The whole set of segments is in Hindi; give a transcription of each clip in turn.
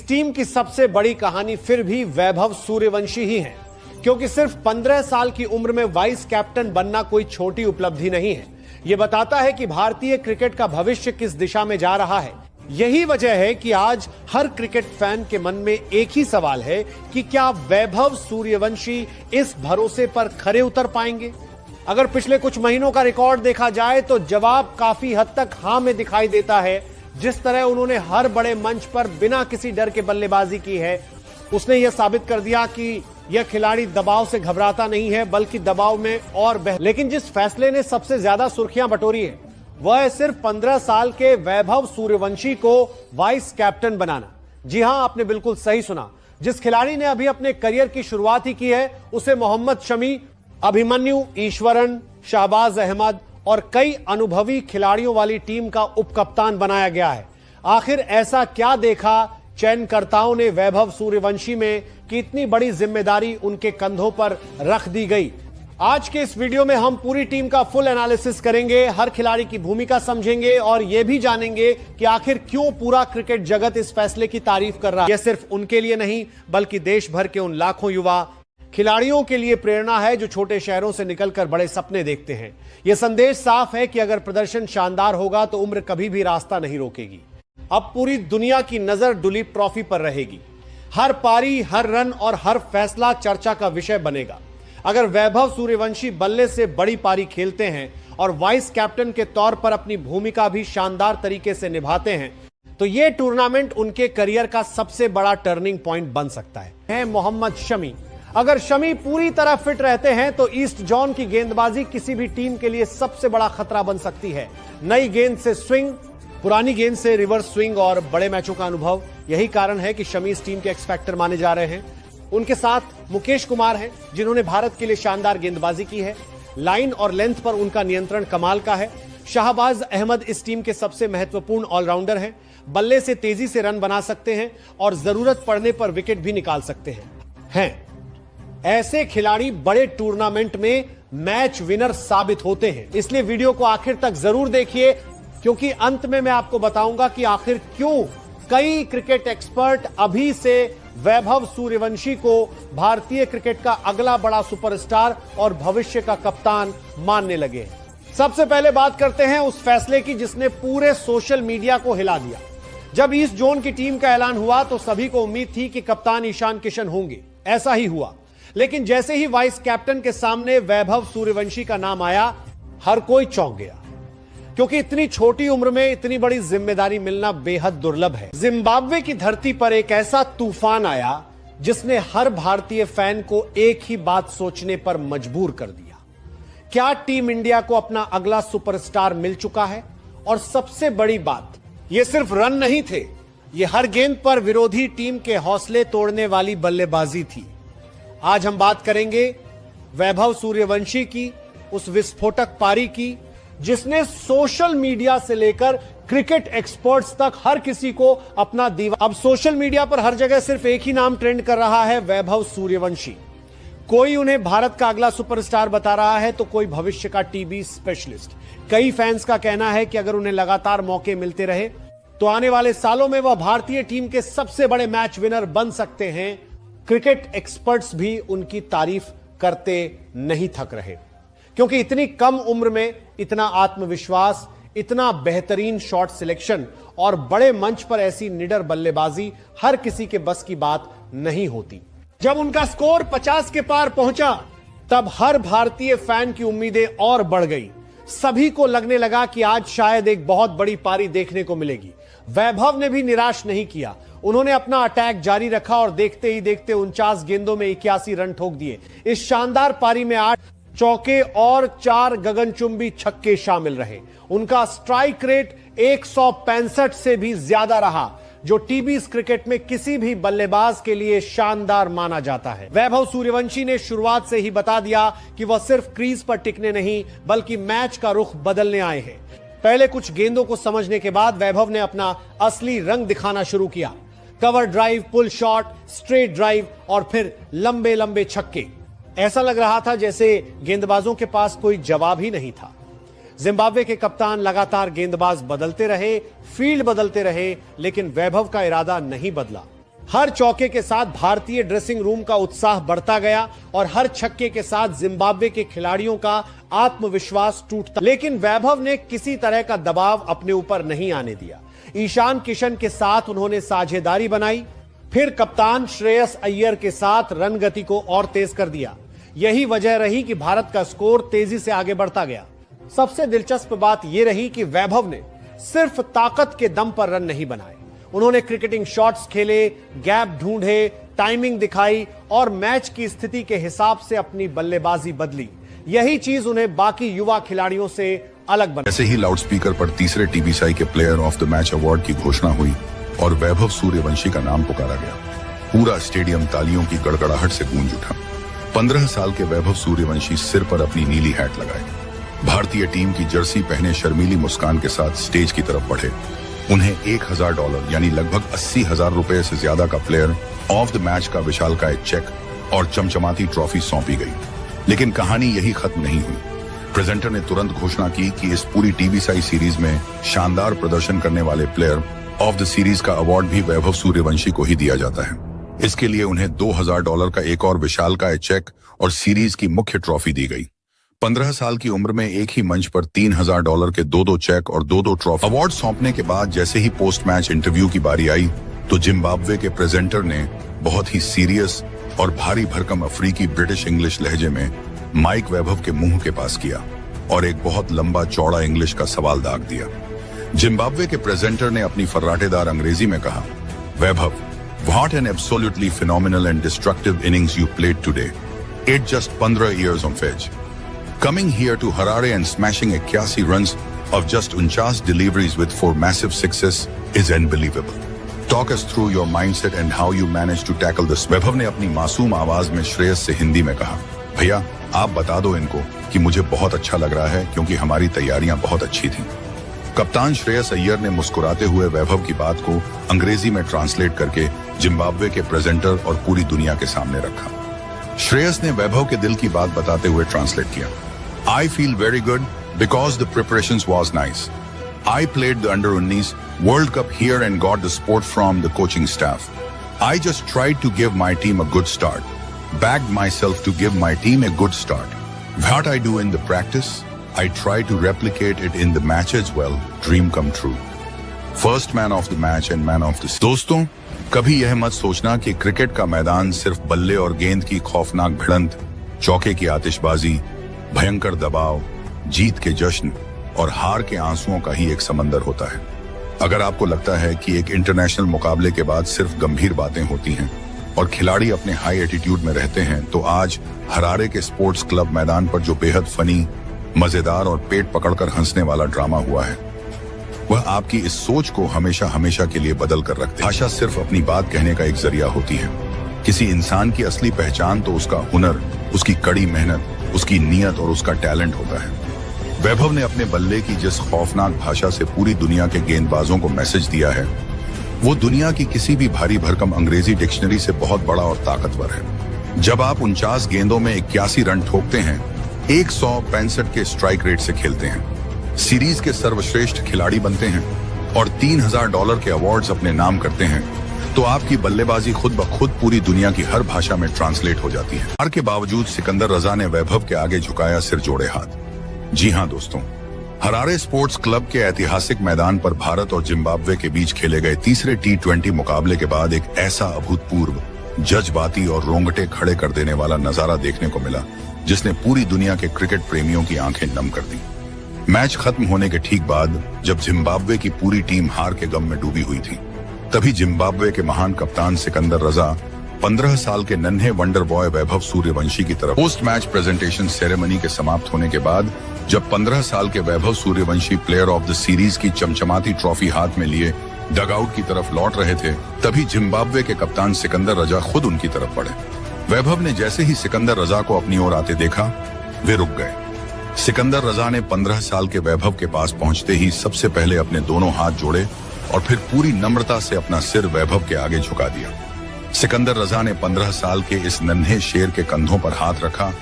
इस टीम की सबसे बड़ी कहानी फिर भी वैभव सूर्यवंशी ही है, क्योंकि सिर्फ 15 साल की उम्र में वाइस कैप्टन बनना कोई छोटी उपलब्धि नहीं है। यह बताता है कि भारतीय क्रिकेट का भविष्य किस दिशा में जा रहा है। यही वजह है कि आज हर क्रिकेट फैन के मन में एक ही सवाल है कि क्या वैभव सूर्यवंशी इस भरोसे पर खरे उतर पाएंगे। अगर पिछले कुछ महीनों का रिकॉर्ड देखा जाए तो जवाब काफी हद तक हां में दिखाई देता है। जिस तरह उन्होंने हर बड़े मंच पर बिना किसी डर के बल्लेबाजी की है, उसने यह साबित कर दिया कि यह खिलाड़ी दबाव से घबराता नहीं है, बल्कि दबाव में और लेकिन जिस फैसले ने सबसे ज्यादा सुर्खियां बटोरी है वह है सिर्फ 15 साल के वैभव सूर्यवंशी को वाइस कैप्टन बनाना। जी हां, आपने बिल्कुल सही सुना। जिस खिलाड़ी ने अभी अपने करियर की शुरुआत ही की है उसे मोहम्मद शमी, अभिमन्यु, ईश्वरन, शाहबाज अहमद और कई अनुभवी खिलाड़ियों वाली टीम का उपकप्तान बनाया गया है। आखिर ऐसा क्या देखा चयनकर्ताओं ने वैभव सूर्यवंशी में कि इतनी बड़ी जिम्मेदारी उनके कंधों पर रख दी गई। आज के इस वीडियो में हम पूरी टीम का फुल एनालिसिस करेंगे, हर खिलाड़ी की भूमिका समझेंगे और यह भी जानेंगे कि आखिर क्यों पूरा क्रिकेट जगत इस फैसले की तारीफ कर रहा है। यह सिर्फ उनके लिए नहीं बल्कि देश भर के उन लाखों युवा खिलाड़ियों के लिए प्रेरणा है जो छोटे शहरों से निकलकर बड़े सपने देखते हैं। यह संदेश साफ है कि अगर प्रदर्शन शानदार होगा तो उम्र कभी भी रास्ता नहीं रोकेगी। अब पूरी दुनिया की नजर दुलीप ट्रॉफी पर रहेगी। हर पारी, हर रन और हर फैसला चर्चा का विषय बनेगा। अगर वैभव सूर्यवंशी बल्ले से बड़ी पारी खेलते हैं और वाइस कैप्टन के तौर पर अपनी भूमिका भी शानदार तरीके से निभाते हैं तो यह टूर्नामेंट उनके करियर का सबसे बड़ा टर्निंग पॉइंट बन सकता है। मोहम्मद शमी, अगर शमी पूरी तरह फिट रहते हैं तो ईस्ट जोन की गेंदबाजी किसी भी टीम के लिए सबसे बड़ा खतरा बन सकती है। नई गेंद से स्विंग, पुरानी गेंद से रिवर्स स्विंग और बड़े मैचों का अनुभव, यही कारण है कि शमी इस टीम के एक्स फैक्टर माने जा रहे हैं। उनके साथ मुकेश कुमार हैं जिन्होंने भारत के लिए शानदार गेंदबाजी की है। लाइन और लेंथ पर उनका नियंत्रण कमाल का है। शाहबाज अहमद इस टीम के सबसे महत्वपूर्ण ऑलराउंडर हैं। बल्ले से तेजी से रन बना सकते हैं और जरूरत पड़ने पर विकेट भी निकाल सकते हैं। ऐसे खिलाड़ी बड़े टूर्नामेंट में मैच विनर साबित होते हैं। इसलिए वीडियो को आखिर तक जरूर देखिए, क्योंकि अंत में मैं आपको बताऊंगा कि आखिर क्यों कई क्रिकेट एक्सपर्ट अभी से वैभव सूर्यवंशी को भारतीय क्रिकेट का अगला बड़ा सुपरस्टार और भविष्य का कप्तान मानने लगे। सबसे पहले बात करते हैं उस फैसले की जिसने पूरे सोशल मीडिया को हिला दिया। जब ईस्ट जोन की टीम का ऐलान हुआ तो सभी को उम्मीद थी कि कप्तान ईशान किशन होंगे। ऐसा ही हुआ, लेकिन जैसे ही वाइस कैप्टन के सामने वैभव सूर्यवंशी का नाम आया, हर कोई चौंक गया, क्योंकि इतनी छोटी उम्र में इतनी बड़ी जिम्मेदारी मिलना बेहद दुर्लभ है। जिम्बाब्वे की धरती पर एक ऐसा तूफान आया जिसने हर भारतीय फैन को एक ही बात सोचने पर मजबूर कर दिया। क्या टीम इंडिया को अपना अगला सुपरस्टार मिल चुका है? और सबसे बड़ी बात, ये सिर्फ रन नहीं थे, ये हर गेंद पर विरोधी टीम के हौसले तोड़ने वाली बल्लेबाजी थी। आज हम बात करेंगे वैभव सूर्यवंशी की उस विस्फोटक पारी की जिसने सोशल मीडिया से लेकर क्रिकेट एक्सपर्ट्स तक हर किसी को अपना दीवाना। अब सोशल मीडिया पर हर जगह सिर्फ एक ही नाम ट्रेंड कर रहा है, वैभव सूर्यवंशी। कोई उन्हें भारत का अगला सुपरस्टार बता रहा है तो कोई भविष्य का टीबी स्पेशलिस्ट। कई फैंस का कहना है कि अगर उन्हें लगातार मौके मिलते रहे तो आने वाले सालों में वह भारतीय टीम के सबसे बड़े मैच विनर बन सकते हैं। क्रिकेट एक्सपर्ट्स भी उनकी तारीफ करते नहीं थक रहे, क्योंकि इतनी कम उम्र में इतना आत्मविश्वास, इतना बेहतरीन शॉट सिलेक्शन और बड़े मंच पर ऐसी निडर बल्लेबाजी हर किसी के बस की बात नहीं होती। जब उनका स्कोर 50 के पार पहुंचा तब हर भारतीय फैन की उम्मीदें और बढ़ गई। सभी को लगने लगा कि आज शायद एक बहुत बड़ी पारी देखने को मिलेगी। वैभव ने भी निराश नहीं किया। उन्होंने अपना अटैक जारी रखा और देखते ही देखते 49 गेंदों में 81 रन ठोक दिए। इस शानदार पारी में 8 चौके और 4 गगनचुंबी छक्के शामिल रहे। उनका स्ट्राइक रेट 165 से भी ज्यादा रहा, जो टीबी क्रिकेट में किसी भी बल्लेबाज के लिए शानदार माना जाता है। वैभव सूर्यवंशी ने शुरुआत से ही बता दिया कि वह सिर्फ क्रीज पर टिकने नहीं बल्कि मैच का रुख बदलने आए हैं। पहले कुछ गेंदों को समझने के बाद वैभव ने अपना असली रंग दिखाना शुरू किया। Cover drive, pull shot, straight drive और फिर लंबे लंबे छक्के। ऐसा लग रहा था जैसे गेंदबाजों के पास कोई जवाब ही नहीं था। जिम्बाब्वे के कप्तान लगातार गेंदबाज बदलते रहे, फील्ड बदलते रहे, लेकिन वैभव का इरादा नहीं बदला। हर चौके के साथ भारतीय ड्रेसिंग रूम का उत्साह बढ़ता गया और हर छक्के के साथ जिम्बाब्वे के खिलाड़ियों का आत्मविश्वास टूटता। लेकिन वैभव ने किसी तरह का दबाव अपने ऊपर नहीं आने दिया। ईशान किशन के साथ उन्होंने साझेदारी बनाई, फिर कप्तान श्रेयस अय्यर के साथ रन गति को और तेज कर दिया। यही वजह रही कि भारत का स्कोर तेजी से आगे बढ़ता गया। सबसे दिलचस्प बात यह रही कि वैभव ने सिर्फ ताकत के दम पर रन नहीं बनाए। उन्होंने क्रिकेटिंग शॉट्स खेले, गैप ढूंढे, टाइमिंग दिखाई और मैच की स्थिति के हिसाब से अपनी बल्लेबाजी बदली। यही चीज उन्हें बाकी युवा खिलाड़ियों से अलग बना। ऐसे ही लाउडस्पीकर पर तीसरे टीबीसीआई के player of the match award की घोषणा हुई और वैभव सूर्यवंशी का नाम पुकारा गया। पूरा स्टेडियम तालियों की गड़गड़ाहट से गूंज उठा। 15 साल के वैभव सूर्यवंशी सिर पर अपनी नीली हैट लगाए, भारतीय टीम की जर्सी पहने शर्मीली मुस्कान के साथ स्टेज की तरफ बढ़े। उन्हें $1000 यानी लगभग 80,000 रुपए से ज्यादा का प्लेयर ऑफ द मैच का विशालकाय चेक और चमचमाती ट्रॉफी सौंपी गई। लेकिन कहानी यही खत्म नहीं हुई। प्रेजेंटर ने तुरंत घोषणा की कि इस पूरी टीबीसीआई सीरीज में शानदार प्रदर्शन करने वाले प्लेयर ऑफ द सीरीज का अवार्ड भी वैभव सूर्यवंशी को ही दिया जाता है। इसके लिए उन्हें $2000 का एक और विशालकाय चेक और सीरीज की मुख्य ट्रॉफी दी गई। 15 साल की उम्र में एक ही मंच पर $3000 के 2-2 चेक और 2-2 ट्रॉफी। अवार्ड सौंपने के बाद जैसे ही पोस्ट मैच इंटरव्यू की बारी आई तो जिम्बाब्वे के प्रेजेंटर ने बहुत ही सीरियस और भारी भरकम अफ्रीकी ब्रिटिश इंग्लिश लहजे में माइक वैभव के मुंह के पास किया और एक बहुत लंबा चौड़ा इंग्लिश का सवाल दाग दिया। जिम्बाब्वे के प्रेजेंटर ने अपनी फर्राटेदार अंग्रेजी में कहा, वैभव, what an absolutely phenomenal and destructive innings you played today. It just 15 years of age. Coming here to Harare and smashing 81 runs of just 49 deliveries with 4 massive sixes is unbelievable. Talk us through your mindset and how you managed to tackle this. वैभव ने अपनी मासूम आवाज में श्रेयस से हिंदी में कहा, भैया आप बता दो इनको कि मुझे बहुत अच्छा लग रहा है क्योंकि हमारी तैयारियां बहुत अच्छी थीं। कप्तान श्रेयस अय्यर ने मुस्कुराते हुए वैभव की बात को अंग्रेजी में ट्रांसलेट करके जिम्बाब्वे के प्रेजेंटर और पूरी दुनिया के सामने रखा। श्रेयस ने वैभव के दिल की बात बताते हुए ट्रांसलेट किया, I feel very good because the preparations was nice. I played the under-19 World Cup here and got the support from the coaching staff. I just tried to give my team a good start. Bagged myself to give my team a good start. What I do in the practice, I try to replicate it in the match as well. Dream come true. First man of the match and man of the season. दोस्तों, कभी यह मत सोचना कि क्रिकेट का मैदान सिर्फ बल्ले और गेंद की खौफनाक भिड़ंत, चौके की आतिशबाजी, भयंकर दबाव, जीत के जश्न और हार के आंसुओं का ही एक समंदर होता है। अगर आपको लगता है कि एक इंटरनेशनल मुकाबले के बाद सिर्फ गंभीर बातें होती हैं और खिलाड़ी अपने हाई एटीट्यूड में रहते हैं, तो आज हरारे के स्पोर्ट्स क्लब मैदान पर जो बेहद फनी, मजेदार और पेट पकड़कर हंसने वाला ड्रामा हुआ है, वह आपकी इस सोच को हमेशा हमेशा के लिए बदल कर रखते हैं। भाषा सिर्फ अपनी बात कहने का एक जरिया होती है। किसी इंसान की असली पहचान तो उसका हुनर, उसकी कड़ी मेहनत, उसकी नीयत और उसका टैलेंट होता है। वैभव ने अपने बल्ले की जिस खौफनाक भाषा से पूरी दुनिया के गेंदबाजों को मैसेज दिया है, वो दुनिया की किसी भी भारी भरकम अंग्रेजी डिक्शनरी से बहुत बड़ा और ताकतवर है। जब आप 49 गेंदों में 81 रन ठोकते हैं, 165 के स्ट्राइक रेट से खेलते हैं, सीरीज के सर्वश्रेष्ठ खिलाड़ी बनते हैं और $3000 के अवार्ड्स अपने नाम करते हैं, तो आपकी बल्लेबाजी खुद ब खुद पूरी दुनिया की हर भाषा में ट्रांसलेट हो जाती है। हार के बावजूद सिकंदर रजा ने वैभव के आगे झुकाया सिर जोड़े हाथ। जी हां दोस्तों, हरारे स्पोर्ट्स क्लब के ऐतिहासिक मैदान पर भारत और जिम्बाब्वे के बीच खेले गए तीसरे T20 मुकाबले के बाद एक ऐसा अभूतपूर्व, जज्बाती और रोंगटे खड़े कर देने वाला नजारा देखने को मिला जिसने पूरी दुनिया के क्रिकेट प्रेमियों की आंखें नम कर दी। मैच खत्म होने के ठीक बाद जब जिम्बाब्वे की पूरी टीम हार के गम में डूबी हुई थी, तभी जिम्बाब्वे के महान कप्तान सिकंदर रजा 15 साल के नन्हे वंडर बॉय वैभव सूर्यवंशी की तरफ पोस्ट मैच प्रेजेंटेशन सेरेमनी के समाप्त होने के बाद जब 15 साल के Vaibhav Suryavanshi player of the series की चमचमाती ट्रॉफी हाथ में लिए डगआउट की तरफ लौट रहे थे, तभी जिम्बाब्वे के कप्तान सिकंदर रजा खुद उनकी तरफ बढ़े। वैभव ने जैसे ही सिकंदर रजा को अपनी ओर आते देखा, वे रुक गए। सिकंदर रजा ने 15 साल के वैभव के पास पहुंचते ही सबसे पहले अपने दोनों हाथ जोड़े और फिर पूरी नम्रता से अपना सिर वैभव के आगे झुका दिया। सिकंदर रजा ने 15 साल के इस नन्हे शेर के कंधों पर हाथ रखा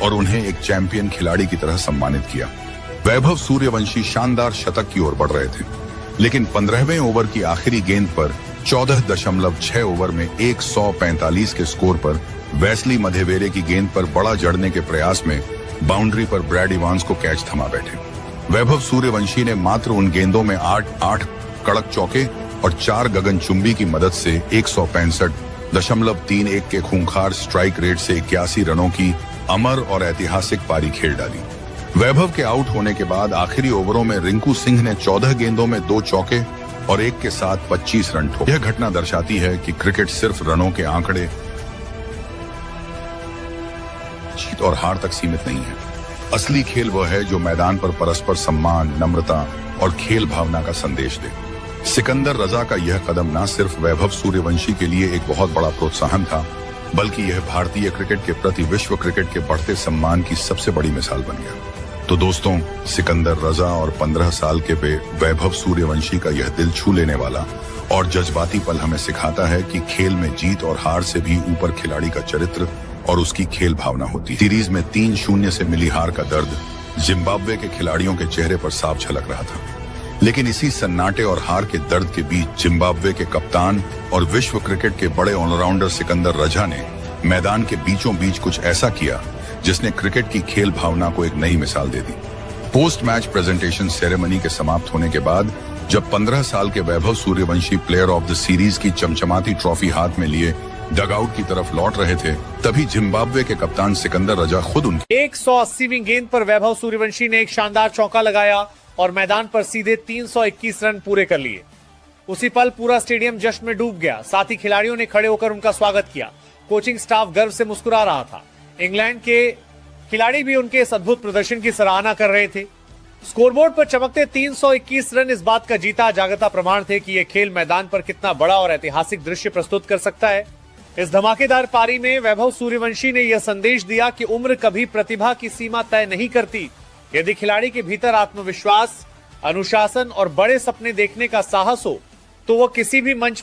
और उन्हें एक चैंपियन खिलाड़ी की तरह सम्मानित किया। वैभव सूर्यवंशी शानदार शतक की ओर बढ़ रहे थे, लेकिन 15वें ओवर की आखिरी गेंद पर 14.6 ओवर में 145 के स्कोर पर वेस्ली मधेवेरे की गेंद पर बड़ा जड़ने के प्रयास में बाउंड्री पर ब्रैड इवांस को कैच थमा बैठे। वैभव सूर्यवंशी ने मात्र उन गेंदों में 8 कड़क चौके और 4 गगनचुंबी की मदद से 165.31 के खूंखार स्ट्राइक रेट से 81 रनों की अमर और ऐतिहासिक पारी खेल डाली। वैभव के आउट होने के बाद आखिरी ओवरों में रिंकू सिंह ने 14 गेंदों में 2 चौके और 1 के साथ 25 रन ठोके। यह घटना दर्शाती है कि क्रिकेट सिर्फ रनों के आंकड़े, जीत और हार तक सीमित नहीं है। असली खेल वह है जो मैदान पर परस्पर सम्मान, नम्रता और खेल भावना का संदेश दे। सिकंदर रजा का यह कदम न सिर्फ वैभव सूर्यवंशी के लिए एक बहुत बड़ा प्रोत्साहन था, बल्कि यह भारतीय क्रिकेट के प्रति विश्व क्रिकेट के बढ़ते सम्मान की सबसे बड़ी मिसाल बन गया। तो दोस्तों, सिकंदर रजा और 15 साल के वैभव सूर्यवंशी का यह दिल छू लेने वाला और जज्बाती पल हमें सिखाता है कि खेल में जीत और हार से भी ऊपर खिलाड़ी का चरित्र और उसकी खेल भावना होती है। सीरीज में 3-0 से मिली हार का दर्द जिम्बाब्वे के खिलाड़ियों के चेहरे पर साफ झलक रहा था, लेकिन इसी सन्नाटे और हार के दर्द के बीच जिम्बाब्वे के कप्तान और विश्व क्रिकेट के बड़े ऑलराउंडर सिकंदर रजा ने मैदान के बीचों बीच कुछ ऐसा किया जिसने क्रिकेट की खेल भावना को एक नई मिसाल दे दी। पोस्ट मैच प्रेजेंटेशन सेरेमनी के समाप्त होने के बाद जब 15 साल के Vaibhav Suryavanshi player of the series की चमचमाती ट्रॉफी हाथ में लिए डगआउट की तरफ लौट रहे थे, तभी जिम्बाब्वे के कप्तान सिकंदर रजा खुद उनकी 180वीं गेंद पर वैभव सूर्यवंशी ने एक शानदार चौका लगाया और मैदान पर सीधे 321 रन पूरे कर लिए। उसी पल पूरा स्टेडियम जश्न में डूब गया। साथ ही खिलाड़ियों ने खड़े होकर उनका स्वागत किया। कोचिंग स्टाफ गर्व से मुस्कुरा रहा था। इंग्लैंड के खिलाड़ी भी उनके इस अद्भुत प्रदर्शन की सराहना कर रहे थे। स्कोरबोर्ड पर चमकते 321 रन इस बात का जीता जागता प्रमाण थे कि यह खेल मैदान पर कितना बड़ा और ऐतिहासिक दृश्य प्रस्तुत कर सकता है। इस धमाकेदार पारी में वैभव सूर्यवंशी ने यह संदेश दिया कि उम्र कभी प्रतिभा की सीमा तय नहीं करती। यदि खिलाड़ी के भीतर आत्मविश्वास, अनुशासन और बड़े सपने देखने का साहस हो, तो वह किसी भी मंच